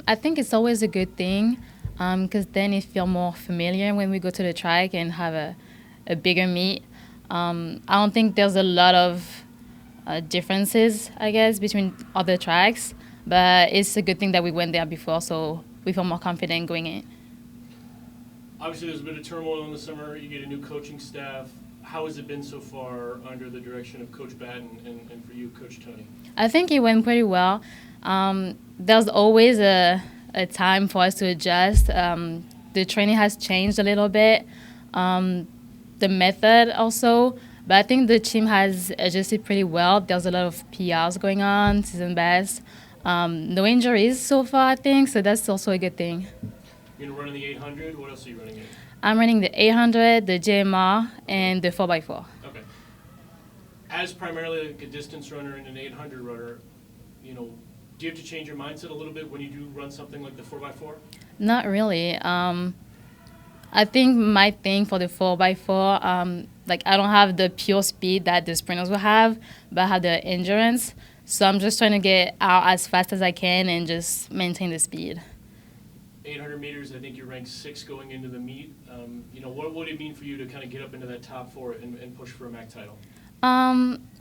I think it's always a good thing because then it feel more familiar when we go to the track and have a bigger meet. I don't think there's a lot of differences, I guess, between other tracks, but it's a good thing that we went there before, so we feel more confident going in. Obviously, there's a bit of turmoil in the summer. You get a new coaching staff. How has it been so far under the direction of Coach Batten and for you, Coach Tony? I think it went pretty well. There's always a time for us to adjust. The training has changed a little bit, the method also, but I think the team has adjusted pretty well. There's a lot of PRs going on, season best. No injuries so far, I think, so that's also a good thing. You're running the 800. What else are you running in? I'm running the 800, the JMR, and the 4x4. Okay. As primarily like a distance runner and an 800 runner, do you have to change your mindset a little bit when you do run something like the 4x4? Not really. I think my thing for the 4x4, I don't have the pure speed that the sprinters will have, but I have the endurance. So I'm just trying to get out as fast as I can and just maintain the speed. 800 meters, I think you're ranked 6 going into the meet. What would it mean for you to kind of get up into that top 4 and push for a MAC title?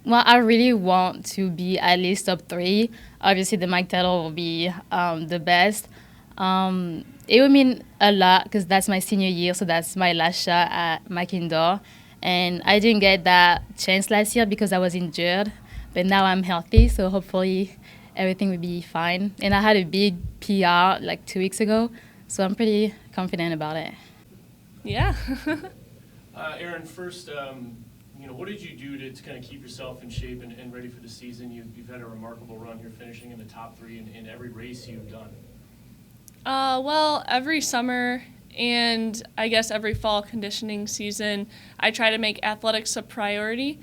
Well, I really want to be at least top 3. Obviously, the MAC title will be the best. It would mean a lot because that's my senior year, so that's my last shot at MAC Indoor. And I didn't get that chance last year because I was injured, but now I'm healthy, so hopefully everything will be fine. And I had a big PR like 2 weeks ago, so I'm pretty confident about it. Yeah. Aaron, first, what did you do to kind of keep yourself in shape and ready for the season? You've had a remarkable run here, finishing in the top 3 in every race you've done. Well, every summer and I guess every fall conditioning season, I try to make athletics a priority,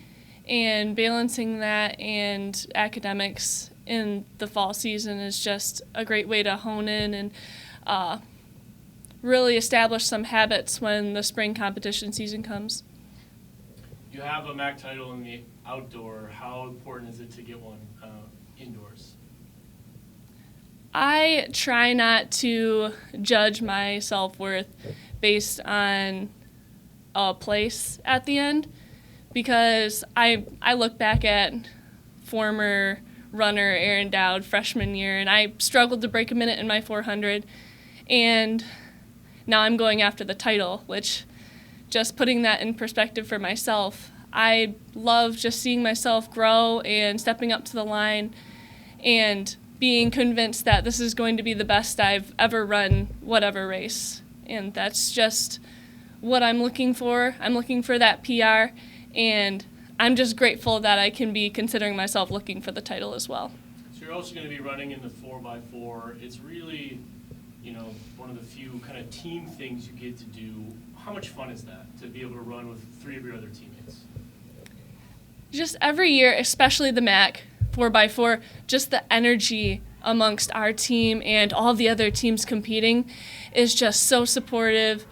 and balancing that and academics in the fall season is just a great way to hone in and really establish some habits when the spring competition season comes. You have a MAC title in the outdoor. How important is it to get one indoors? I try not to judge my self-worth based on a place at the end, because I look back at former runner Aaron Dowd freshman year, and I struggled to break a minute in my 400, and now I'm going after the title, which, just putting that in perspective for myself, I love just seeing myself grow and stepping up to the line and being convinced that this is going to be the best I've ever run whatever race. And that's just what I'm looking for. I'm looking for that PR, and I'm just grateful that I can be considering myself looking for the title as well. So you're also going to be running in the 4x4. It's really, one of the few kind of team things you get to do. How much fun is that, to be able to run with 3 of your other teammates? Just every year, especially the MAC 4x4, just the energy amongst our team and all the other teams competing is just so supportive,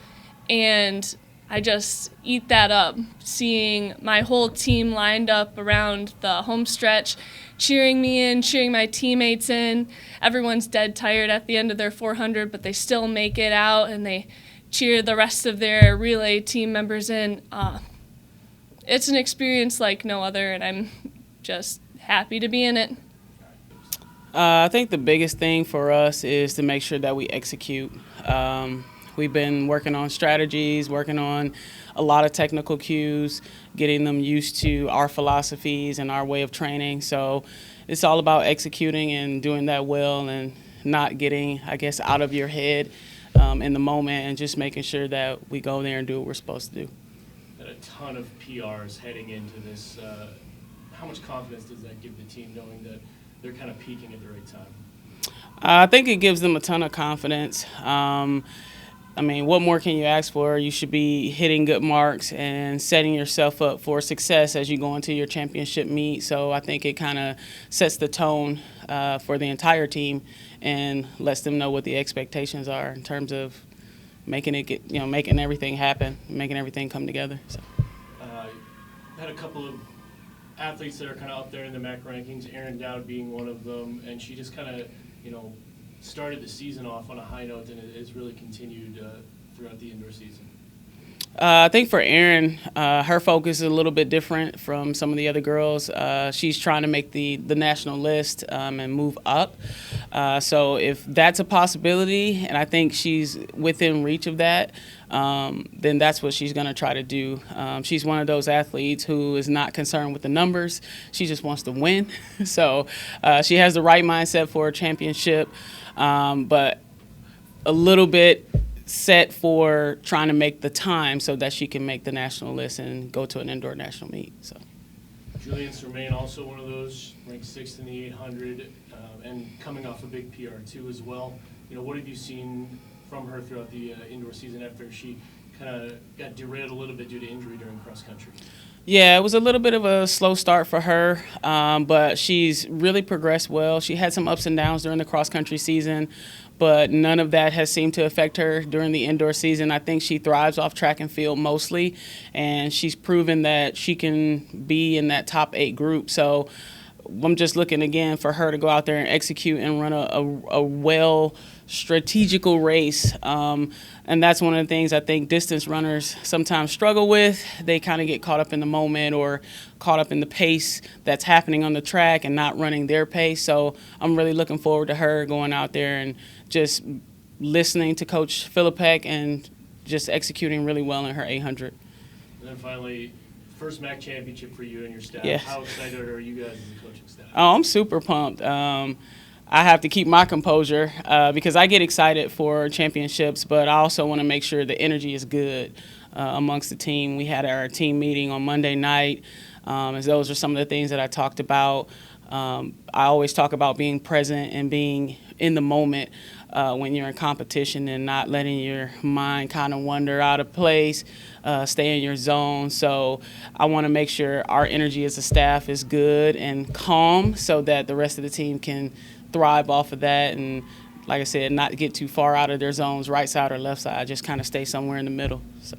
and I just eat that up, seeing my whole team lined up around the home stretch, cheering me in, cheering my teammates in. Everyone's dead tired at the end of their 400, but they still make it out, and they cheer the rest of their relay team members in. It's an experience like no other, and I'm just happy to be in it. I think the biggest thing for us is to make sure that we execute. We've been working on strategies, working on a lot of technical cues, getting them used to our philosophies and our way of training. So it's all about executing and doing that well and not getting, out of your head in the moment, and just making sure that we go there and do what we're supposed to do. A ton of PRs heading into this. How much confidence does that give the team, knowing that they're kind of peaking at the right time? I think it gives them a ton of confidence. What more can you ask for? You should be hitting good marks and setting yourself up for success as you go into your championship meet. So I think it kind of sets the tone for the entire team and lets them know what the expectations are in terms of making everything happen, making everything come together. So. Had a couple of athletes that are kind of up there in the MAC rankings, Aaron Dowd being one of them, and she just kind of, started the season off on a high note and it has really continued throughout the indoor season? I think for Erin, her focus is a little bit different from some of the other girls. She's trying to make the national list and move up. So if that's a possibility, and I think she's within reach of that, then that's what she's going to try to do. She's one of those athletes who is not concerned with the numbers. She just wants to win. So she has the right mindset for a championship, but a little bit set for trying to make the time so that she can make the national list and go to an indoor national meet. So, Julian Sermain, also one of those, ranked 6th in the 800, and coming off a big PR too as well. What have you seen from her throughout the indoor season after she kind of got derailed a little bit due to injury during cross country? Yeah, it was a little bit of a slow start for her, but she's really progressed well. She had some ups and downs during the cross-country season, but none of that has seemed to affect her during the indoor season. I think she thrives off track and field mostly, and she's proven that she can be in that top 8 group. So I'm just looking again for her to go out there and execute and run a well strategical race. And that's one of the things I think distance runners sometimes struggle with. They kind of get caught up in the moment or caught up in the pace that's happening on the track and not running their pace. So I'm really looking forward to her going out there and just listening to Coach Philippek and just executing really well in her 800. And then finally, first MAC championship for you and your staff. Yes. How excited are you guys as a coaching staff? Oh, I'm super pumped. I have to keep my composure because I get excited for championships, but I also want to make sure the energy is good amongst the team. We had our team meeting on Monday night, as those are some of the things that I talked about. I always talk about being present and being in the moment when you're in competition and not letting your mind kind of wander out of place, stay in your zone. So I want to make sure our energy as a staff is good and calm so that the rest of the team can thrive off of that and, like I said, not get too far out of their zones, right side or left side, just kind of stay somewhere in the middle. So.